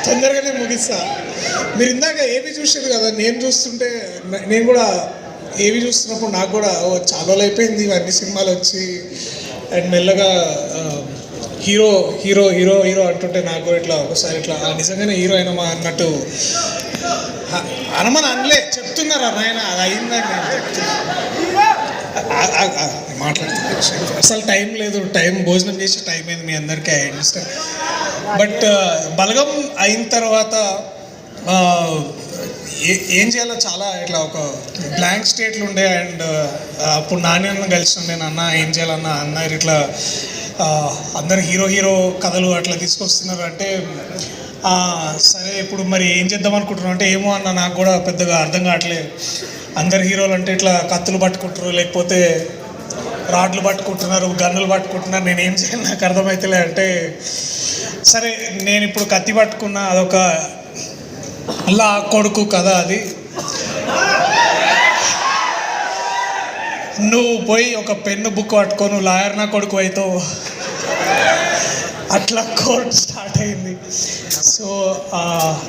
తొందరగానే ముగిస్తా. మీరు ఇందాక ఏవి చూసారు కదా, నేను చూస్తుంటే నేను కూడా ఏవి చూస్తున్నప్పుడు నాకు కూడా చాలా రోజులు అయిపోయింది ఇవన్నీ సినిమాలు వచ్చి. అండ్ మెల్లగా హీరో హీరో హీరో హీరో అంటుంటే నాకు కూడా ఇట్లా ఒకసారి ఇట్లా నిజంగానే హీరో అయినమా అన్నట్టు అనమని అనలే, చెప్తున్నారు నాయన అది అయిందని నేను చెప్తున్నా. మాట్లాడుతున్నా అసలు టైం లేదు, టైం భోజనం చేసే టైం అయింది మీ అందరికీ, ఐ అండర్స్టాండ్. బట్ బలగం అయిన తర్వాత ఏం చేయాలో చాలా ఇట్లా ఒక బ్లాంక్ స్టేట్లు ఉండే. అండ్ అప్పుడు నాని అన్న కలిసి ఉండే, అన్న ఏం చేయాలన్నా అన్నారు ఇట్లా అందరు హీరో హీరో కథలు అట్లా తీసుకొస్తున్నారు అంటే సరే ఇప్పుడు మరి ఏం చేద్దాం అనుకుంటున్నాం అంటే ఏమో అన్న నాకు కూడా పెద్దగా అర్థం కావట్లేదు. అందరు హీరోలు అంటే ఇట్లా కత్తులు పట్టుకుంటున్నారు, లేకపోతే రాడ్లు పట్టుకుంటున్నారు, గన్నులు పట్టుకుంటున్నారు, నేను ఏం చేయాలి నాకు అర్థమవుతలే అంటే సరే నేను ఇప్పుడు కత్తి పట్టుకున్నా, అదొక అల్లా కొడుకు కదా, అది నువ్వు పోయి ఒక పెన్ను బుక్ పట్టుకో, నువ్వు లాయర్ నా కొడుకు అవుతావు, అట్లా కోర్ట్ స్టార్ట్ అయింది. సో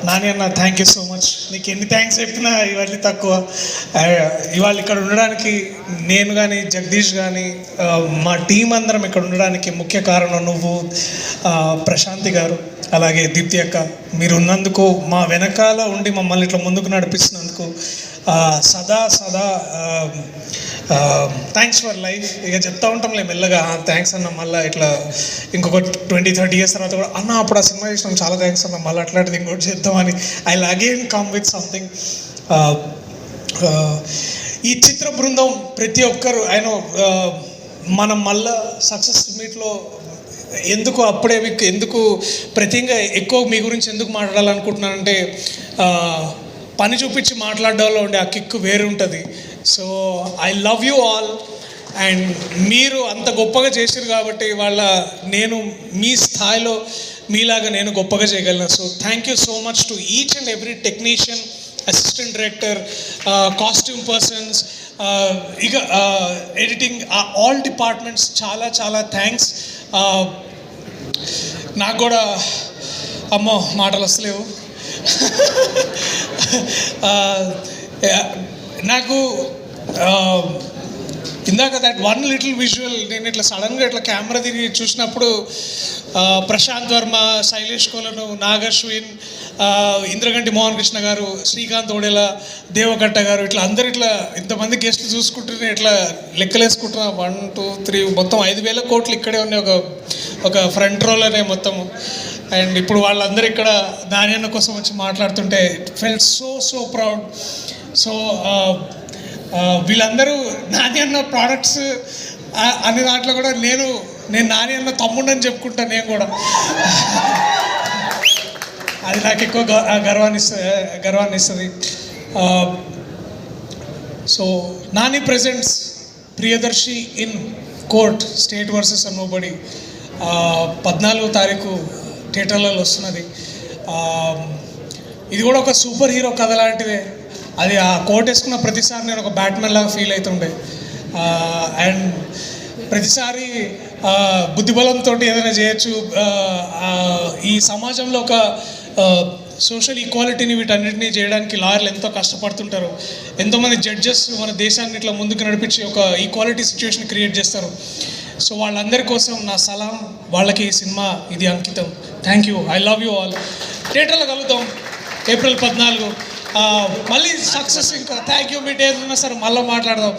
నాని అన్న థ్యాంక్ యూ సో మచ్, నీకు ఎన్ని థ్యాంక్స్ చెప్పినా ఇవన్నీ తక్కువ. ఇవాళ ఇక్కడ ఉండడానికి నేను కానీ జగదీష్ కానీ మా టీం అందరం ఇక్కడ ఉండడానికి ముఖ్య కారణం నువ్వు, ప్రశాంతి గారు, అలాగే దీప్తి అక్క. మీరు ఉన్నందుకు, మా వెనకాల ఉండి మమ్మల్ని ఇట్లా ముందుకు నడిపిస్తున్నందుకు సదా సదా థ్యాంక్స్ ఫర్ లైఫ్. ఇక చెప్తా ఉంటాంలే మెల్లగా థ్యాంక్స్ అన్న, మళ్ళీ ఇట్లా ఇంకొక 20-30 years తర్వాత కూడా అన్న అప్పుడు ఆ సినిమా చేసినాం చాలా థ్యాంక్స్ అన్న, మళ్ళీ అట్లాంటిది ఇంకోటి చేద్దామని I will again come with something. ఈ చిత్ర బృందం ప్రతి ఒక్కరు ఆయన మనం మళ్ళా సక్సెస్ మీట్లో ఎందుకు అప్పుడే మీకు ఎందుకు ప్రతిగా ఎక్కువ మీ గురించి ఎందుకు మాట్లాడాలనుకుంటున్నానంటే పని చూపించి మాట్లాడడంలో ఉండే ఆ కిక్కు వేరు ఉంటుంది. So I love you all. And మీరు అంత గొప్పగా చేశారు కాబట్టి వాళ్ళ నేను మీ స్థాయిలో మీలాగా నేను గొప్పగా చేయగలను. So thank you so much to each and every technician, assistant director, costume persons, ఇక ఎడిటింగ్, ఆల్ డిపార్ట్మెంట్స్ చాలా చాలా థ్యాంక్స్. నాకు కూడా అమ్మో మాటలు వస్తలేవు. నాకు ఇందాక దట్ వన్ లిటిల్ విజువల్ నేను ఇట్లా సడన్గా ఇట్లా కెమెరా తిరిగి చూసినప్పుడు ప్రశాంత్ వర్మ, శైలేష్ కోలను, నాగశ్విన్, ఇంద్రగంటి మోహన్ కృష్ణ గారు, శ్రీకాంత్ ఓడేలా, దేవకట్ట గారు, ఇట్లా అందరు ఇట్లా ఇంతమంది గెస్ట్లు చూసుకుంటూనే ఇట్లా లెక్కలేసుకుంటున్నా 1, 2, 3 మొత్తం 5,000 కోట్లు ఇక్కడే ఉన్నాయి ఒక ఫ్రంట్ రోలోనే మొత్తము. అండ్ ఇప్పుడు వాళ్ళందరూ ఇక్కడ నాని అన్న కోసం వచ్చి మాట్లాడుతుంటే ఫెల్ట్ సో ప్రౌడ్. సో వీళ్ళందరూ నాని అన్న ప్రోడక్ట్స్ అనే దాంట్లో కూడా నేను నాని అన్న తమ్ముడని చెప్పుకుంటాను నేను కూడా. అది నాకు ఎక్కువ గర్వాన్ని ఇస్తుంది. So Nani presents Priyadarshi in court, state versus nobody 14వ తారీఖు థియేటర్లలో వస్తున్నది. ఇది కూడా ఒక సూపర్ హీరో కథ లాంటిదే. అది ఆ కోట్ వేసుకున్న ప్రతిసారి నేను ఒక బ్యాట్మెన్ లాగా ఫీల్ అవుతుండే. అండ్ ప్రతిసారి బుద్ధిబలంతో ఏదైనా చేయొచ్చు. ఈ సమాజంలో ఒక సోషల్ ఈక్వాలిటీని వీటన్నిటినీ చేయడానికి లాయర్లు ఎంతో కష్టపడుతుంటారు. ఎంతోమంది జడ్జెస్ మన దేశాన్ని ఇట్లా ముందుకు నడిపించి ఒక ఈక్వాలిటీ సిచ్యువేషన్ క్రియేట్ చేస్తారు. సో వాళ్ళందరి కోసం నా సలాం, వాళ్ళకి ఈ సినిమా ఇది అంకితం. Thank you, I love you all. థియేటర్లో కలుద్దాం April 14. మళ్ళీ సక్సెస్ ఇంకా. Thank you. మీ డేస్ ఉన్నా సరే మళ్ళీ మాట్లాడదాం.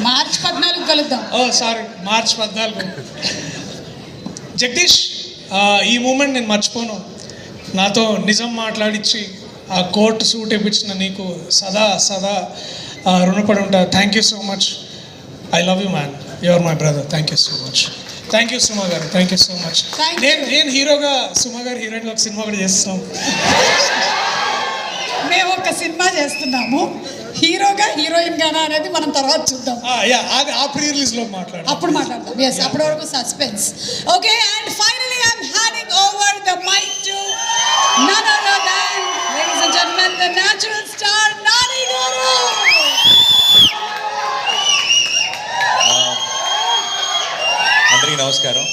March 14 కలుద్దాం. Sorry, March 14. జగదీష్, ఈ మూమెంట్ నేను మర్చిపోను. నాతో నిజం మాట్లాడించి ఆ కోర్టు సూట్ ఇప్పించిన నీకు సదా రుణపడి ఉంటా. Thank you so much. I love you man, you are my brother. Thank you so much. Thank you Suma గారు, థ్యాంక్ యూ సో మచ్. నేను హీరోగా, సుమా గారు హీరోయిన్గా ఒక సినిమా కూడా చేస్తున్నాం. మేము ఒక సినిమా చేస్తున్నాము, హీరోగా హీరోయిన్ గానా అనేది మనం తర్వాత చూద్దాం. అది ఆ ప్రీ రిలీజ్లో అప్పుడు మాట్లాడదాం. ఎస్, అప్పటి వరకు suspense. Okay, and finally I'm handing over the mic to none other than ladies and gentlemen the natural star Nani గారు. అందరికీ నమస్కారం.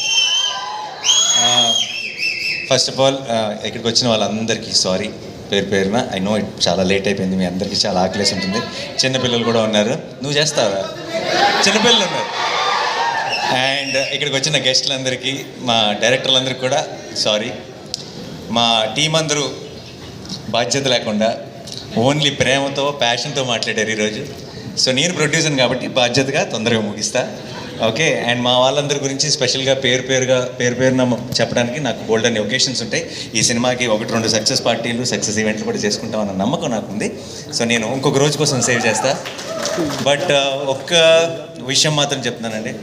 ఫస్ట్ ఆఫ్ ఆల్ ఇక్కడికి వచ్చిన వాళ్ళందరికీ సారీ పేరు పేరున. ఐ నో ఇట్ చాలా లేట్ అయిపోయింది, మీ అందరికీ చాలా ఆకలేసి ఉంటుంది. చిన్నపిల్లలు కూడా ఉన్నారు. నువ్వు చేస్తావా? చిన్నపిల్లలు ఉన్నారు. అండ్ ఇక్కడికి వచ్చిన గెస్టులందరికీ, మా డైరెక్టర్లందరికీ కూడా సారీ. మా టీం అందరూ బాధ్యత లేకుండా ఓన్లీ ప్రేమతో ప్యాషన్తో మాట్లాడారు ఈరోజు. సో నేను ప్రొడ్యూసర్ కాబట్టి బాధ్యతగా తొందరగా ముగిస్తా. ఓకే. అండ్ మా వాళ్ళందరి గురించి స్పెషల్గా పేరు పేరున చెప్పడానికి నాకు గోల్డెన్ ఒకేషన్స్ ఉంటాయి. ఈ సినిమాకి 1-2 సక్సెస్ పార్టీలు, సక్సెస్ ఈవెంట్లు కూడా చేసుకుంటామన్న నమ్మకం నాకు ఉంది. సో నేను ఇంకొక రోజు కోసం సేవ్ చేస్తా. బట్ ఒక్క విషయం మాత్రం చెప్తున్నానండి,